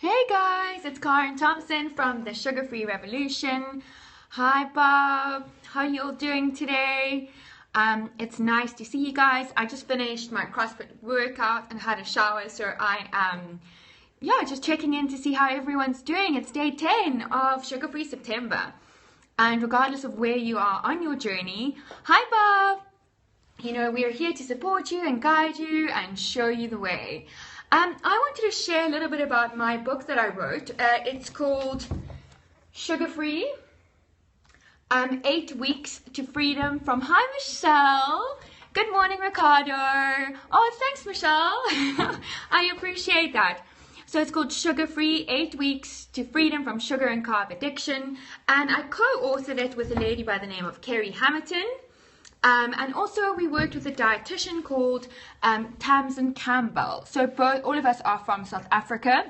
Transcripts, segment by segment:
Hey guys, it's Thomson from the Sugar Free Revolution. Hi Bob, how you all doing today? It's nice to see you guys. I just finished my CrossFit workout and had a shower, so I am just checking in to see how everyone's doing. It's day 10 of Sugar Free September. And regardless of where you are on your journey, hi Bob! We are here to support you and guide you and show you the way. I wanted to share a little bit about my book that I wrote. It's called Sugar Free, 8 Weeks to Freedom from... Hi, Michelle. Good morning, Ricardo. Oh, thanks, Michelle. I appreciate that. So it's called Sugar Free, 8 Weeks to Freedom from Sugar and Carb Addiction. And I co-authored it with a lady by the name of Kerry Hamilton. And also we worked with a dietitian called Thomson Campbell. So all of us are from South Africa,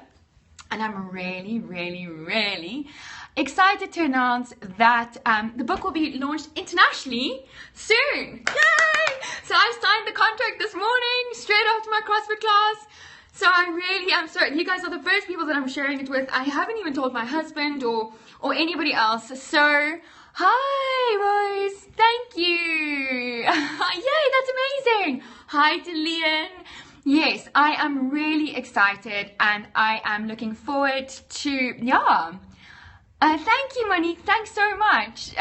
and I'm really excited to announce that the book will be launched internationally soon. Yay! So I signed the contract this morning straight after my CrossFit class. So I really am sorry. You guys are the first people that I'm sharing it with. I haven't even told my husband or anybody else. So hi, Rose. Thank you. Yay, that's amazing. Hi, Delian. Yes, I am really excited and I am looking forward to, thank you, Monique. Thanks so much.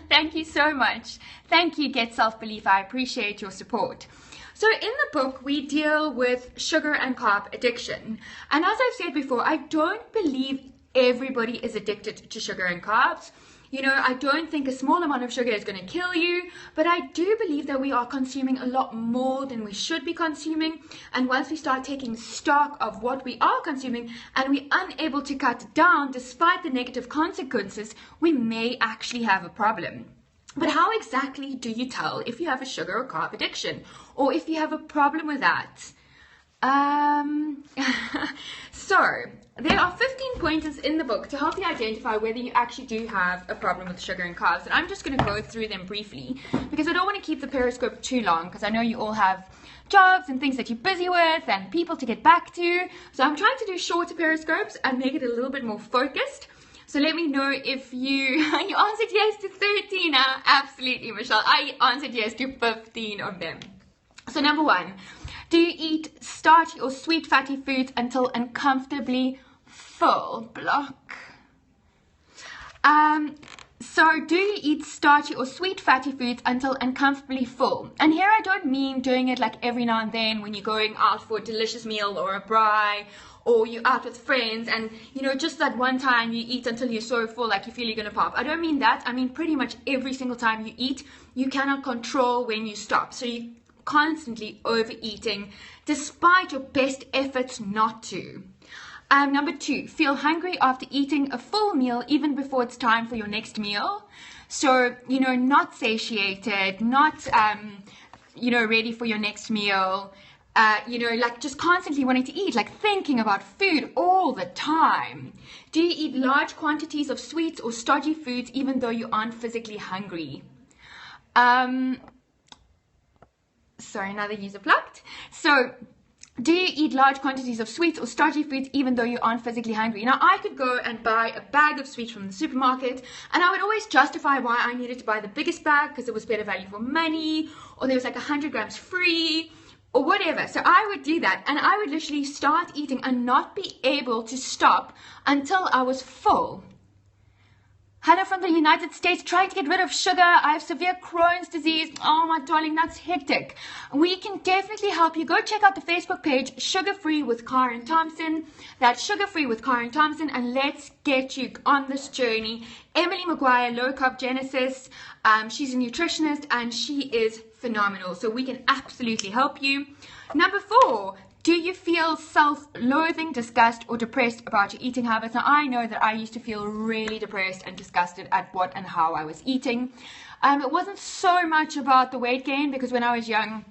Thank you so much. Thank you, Get Self-Belief. I appreciate your support. So in the book, we deal with sugar and carb addiction. And as I've said before, I don't believe everybody is addicted to sugar and carbs. I don't think a small amount of sugar is going to kill you, but I do believe that we are consuming a lot more than we should be consuming. And once we start taking stock of what we are consuming and we're unable to cut down despite the negative consequences, we may actually have a problem. But how exactly do you tell if you have a sugar or carb addiction, or if you have a problem with that? So there are 15 pointers in the book to help you identify whether you actually do have a problem with sugar and carbs. And I'm just going to go through them briefly because I don't want to keep the periscope too long, because I know you all have jobs and things that you're busy with and people to get back to. So I'm trying to do shorter periscopes and make it a little bit more focused. So let me know if you answered yes to 13. Absolutely, Michelle. I answered yes to 15 of them. So number 1, do you eat starchy or sweet fatty foods until uncomfortably full? Block. So do you eat starchy or sweet fatty foods until uncomfortably full? And here I don't mean doing it like every now and then when you're going out for a delicious meal or a braai, or you're out with friends and, just that one time you eat until you're so full like you feel you're going to pop. I don't mean that. I mean pretty much every single time you eat, you cannot control when you stop. So you constantly overeating despite your best efforts not to. Number 2, feel hungry after eating a full meal even before it's time for your next meal. So, not satiated, not, ready for your next meal. Like just constantly wanting to eat, like thinking about food all the time. Do you eat large quantities of sweets or stodgy foods even though you aren't physically hungry? Sorry, another user blocked. So, do you eat large quantities of sweets or starchy foods even though you aren't physically hungry? Now, I could go and buy a bag of sweets from the supermarket, and I would always justify why I needed to buy the biggest bag because it was better value for money, or there was like 100 grams free, or whatever. So I would do that, and I would literally start eating and not be able to stop until I was full. Hannah from the United States, trying to get rid of sugar. I have severe Crohn's disease. Oh, my darling, that's hectic. We can definitely help you. Go check out the Facebook page, Sugar Free with Karen Thomson. That's Sugar Free with Karen Thomson, and let's get you on this journey. Emily McGuire, Low Carb Genesis. She's a nutritionist, and she is phenomenal. So we can absolutely help you. Number 4. Do you feel self-loathing, disgust, or depressed about your eating habits? Now, I know that I used to feel really depressed and disgusted at what and how I was eating. It wasn't so much about the weight gain, because when I was young,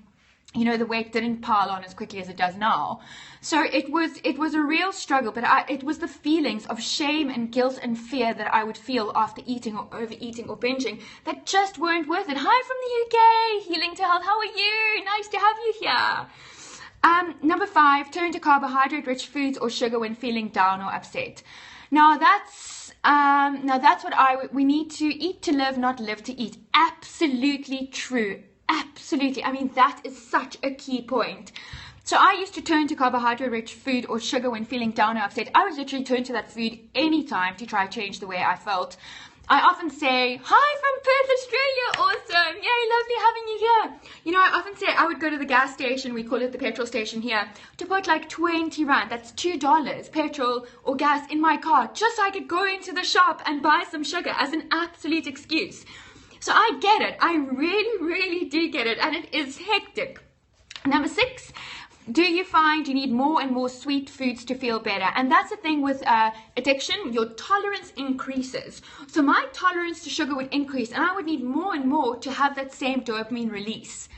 the weight didn't pile on as quickly as it does now. So it was a real struggle, but it was the feelings of shame and guilt and fear that I would feel after eating or overeating or binging that just weren't worth it. Hi from the UK, Healing to Health. How are you? Nice to have you here. Number 5, turn to carbohydrate-rich foods or sugar when feeling down or upset. Now that's what we need to eat to live, not live to eat. Absolutely true. Absolutely. I mean, that is such a key point. So I used to turn to carbohydrate-rich food or sugar when feeling down or upset. I would literally turn to that food anytime to try to change the way I felt. I often say, hi from Perth, Australia, awesome, yay, lovely having you here. You know, I often say I would go to the gas station, we call it the petrol station here, to put like 20 rand, that's $2, petrol or gas in my car, just so I could go into the shop and buy some sugar as an absolute excuse. So I get it, I really, really do get it, and it is hectic. Number 6, do you find you need more and more sweet foods to feel better? And that's the thing with addiction, your tolerance increases. So my tolerance to sugar would increase, and I would need more and more to have that same dopamine release.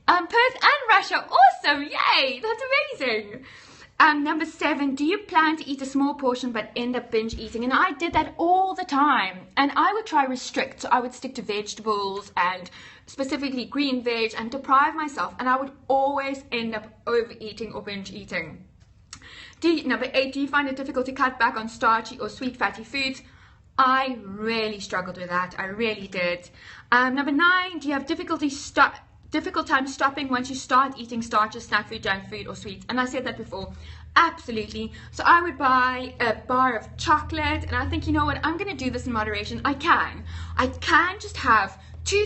Perth and Russia, awesome, yay, that's amazing. Number 7, do you plan to eat a small portion but end up binge eating? And I did that all the time. And I would try restrict. So I would stick to vegetables and specifically green veg and deprive myself. And I would always end up overeating or binge eating. Number 8, do you find it difficult to cut back on starchy or sweet fatty foods? I really struggled with that. I really did. Number 9, do you have difficult time stopping once you start eating starches, snack food, junk food, or sweets? And I said that before. Absolutely. So I would buy a bar of chocolate, and I think, you know what, I'm going to do this in moderation. I can just have 2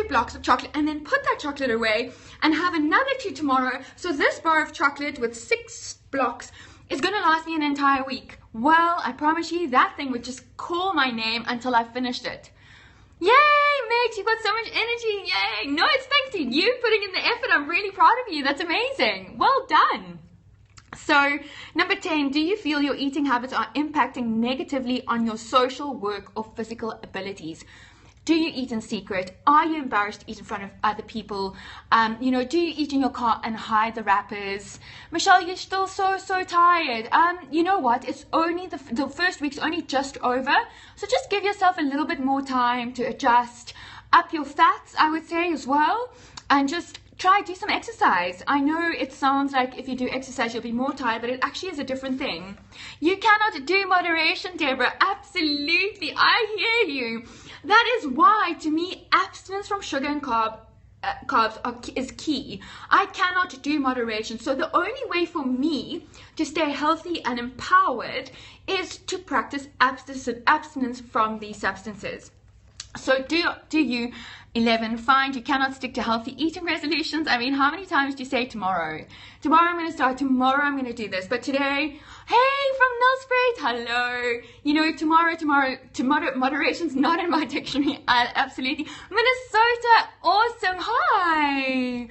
blocks of chocolate and then put that chocolate away and have another 2 tomorrow. So this bar of chocolate with 6 blocks is going to last me an entire week. Well, I promise you that thing would just call my name until I finished it. Yay, mate, you've got so much energy, yay. No, it's thanks to you putting in the effort. I'm really proud of you. That's amazing. Well done. So, number 10, do you feel your eating habits are impacting negatively on your social, work, or physical abilities? Do you eat in secret? Are you embarrassed to eat in front of other people? Do you eat in your car and hide the wrappers? Michelle, you're still so tired. You know what? It's only the first week's only just over. So just give yourself a little bit more time to adjust, up your fats, I would say, as well. And just try do some exercise. I know it sounds like if you do exercise, you'll be more tired, but it actually is a different thing. You cannot do moderation, Deborah. Absolutely. I hear you. That is why, to me, abstinence from sugar and carbs is key. I cannot do moderation. So the only way for me to stay healthy and empowered is to practice abstinence from these substances. So do you, 11, find you cannot stick to healthy eating resolutions? I mean, how many times do you say tomorrow? Tomorrow I'm going to start, tomorrow I'm going to do this. But today, hey, from Nelspruit, hello. You know, tomorrow, moderation's not in my dictionary. Absolutely. Minnesota, awesome, hi.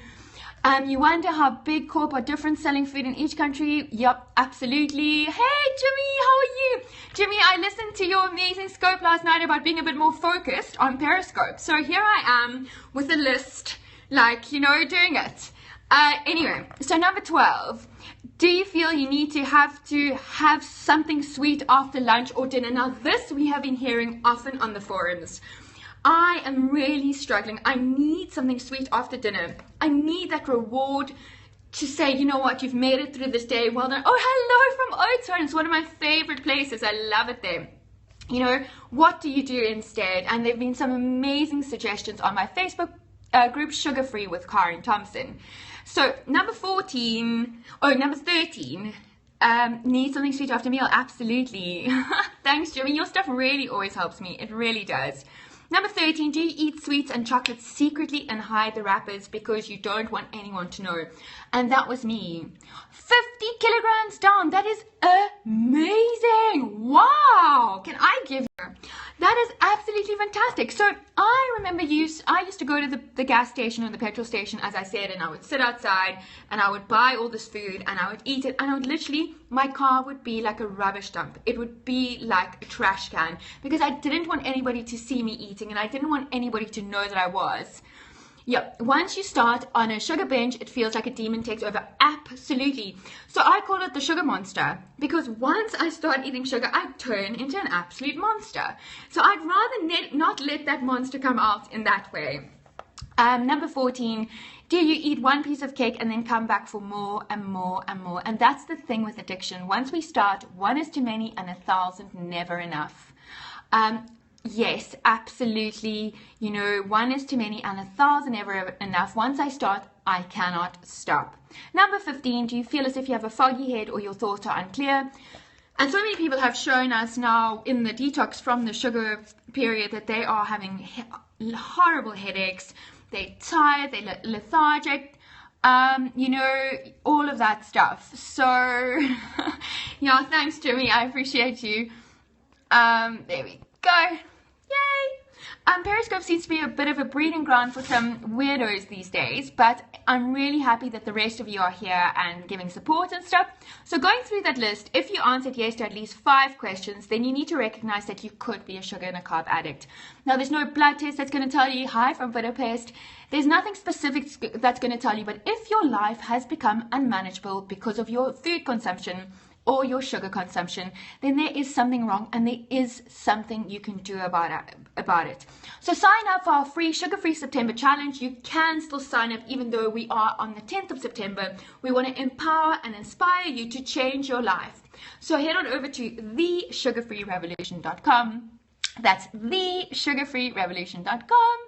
You wonder how big corp are different selling food in each country? Yep, absolutely. Hey, Jimmy, how are you? Jimmy, I listened to your amazing scope last night about being a bit more focused on Periscope. So here I am with a list, doing it. Anyway, so number 12. Do you feel you need to have something sweet after lunch or dinner? Now, this we have been hearing often on the forums. I am really struggling. I need something sweet after dinner. I need that reward to say, you know what, you've made it through this day. Well done. Oh, hello from Oatsford. It's one of my favorite places. I love it there. You know, what do you do instead? And there have been some amazing suggestions on my Facebook group, Sugar Free with Karen Thomson. So number 13, need something sweet after meal. Absolutely. Thanks, Jimmy. Your stuff really always helps me. It really does. Number 13, do you eat sweets and chocolates secretly and hide the wrappers because you don't want anyone to know? And that was me. 50 kilograms down. That is amazing. Wow. Can I give you? That is absolutely fantastic. So I remember I used to go to the gas station or the petrol station, as I said, and I would sit outside and I would buy all this food and I would eat it, and I would literally, my car would be like a rubbish dump. It would be like a trash can because I didn't want anybody to see me eating and I didn't want anybody to know that I was. Yep, once you start on a sugar binge, it feels like a demon takes over. Absolutely. So I call it the sugar monster because once I start eating sugar, I turn into an absolute monster. So I'd rather not let that monster come out in that way. Number 14, do you eat one piece of cake and then come back for more and more and more? And that's the thing with addiction. Once we start, one is too many and 1,000 never enough. Yes, absolutely. You know, one is too many and 1,000 never enough. Once I start, I cannot stop. Number 15, do you feel as if you have a foggy head or your thoughts are unclear? And so many people have shown us now in the detox from the sugar period that they are having horrible headaches. They're tired, they're lethargic, you know, all of that stuff. So, yeah, thanks, Jimmy. I appreciate you. There we go. Yay! Periscope seems to be a bit of a breeding ground for some weirdos these days, but I'm really happy that the rest of you are here and giving support and stuff. So going through that list, if you answered yes to at least 5 questions, then you need to recognize that you could be a sugar and a carb addict. Now, there's no blood test that's going to tell you, hi from Budapest. There's nothing specific that's going to tell you, but if your life has become unmanageable because of your food consumption or your sugar consumption, then there is something wrong and there is something you can do about it. So sign up for our free Sugar-Free September challenge. You can still sign up even though we are on the 10th of September. We want to empower and inspire you to change your life. So head on over to thesugarfreerevolution.com. That's thesugarfreerevolution.com.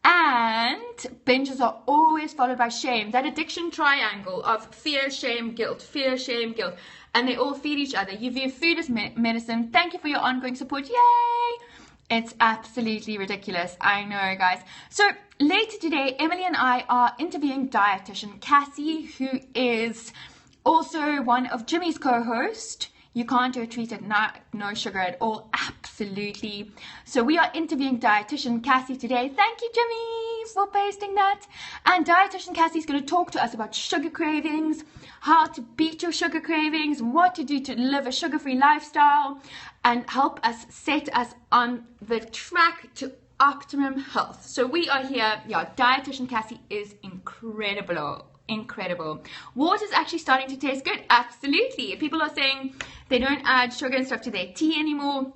And binges are always followed by shame. That addiction triangle of fear, shame, guilt, fear, shame, guilt. And they all feed each other. You view food as medicine. Thank you for your ongoing support. Yay! It's absolutely ridiculous. I know, guys. So later today, Emily and I are interviewing dietitian Cassie, who is also one of Jimmy's co-hosts. You can't do a treat at no sugar at all. Absolutely. So we are interviewing dietitian Cassie today. Thank you, Jimmy, for pasting that. And dietitian Cassie is going to talk to us about sugar cravings, how to beat your sugar cravings, what to do to live a sugar-free lifestyle, and help us set us on the track to optimum health. So we are here. Yeah, dietitian Cassie is incredible. Water's actually starting to taste good. Absolutely. People are saying they don't add sugar and stuff to their tea anymore.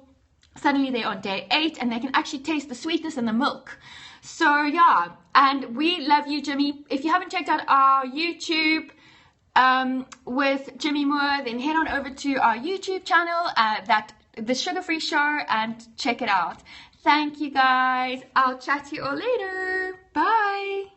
Suddenly they're on day 8 and they can actually taste the sweetness in the milk. So yeah, and we love you, Jimmy. If you haven't checked out our YouTube with Jimmy Moore, then head on over to our YouTube channel, the Sugar Free Show, and check it out. Thank you, guys. I'll chat to you all later. Bye.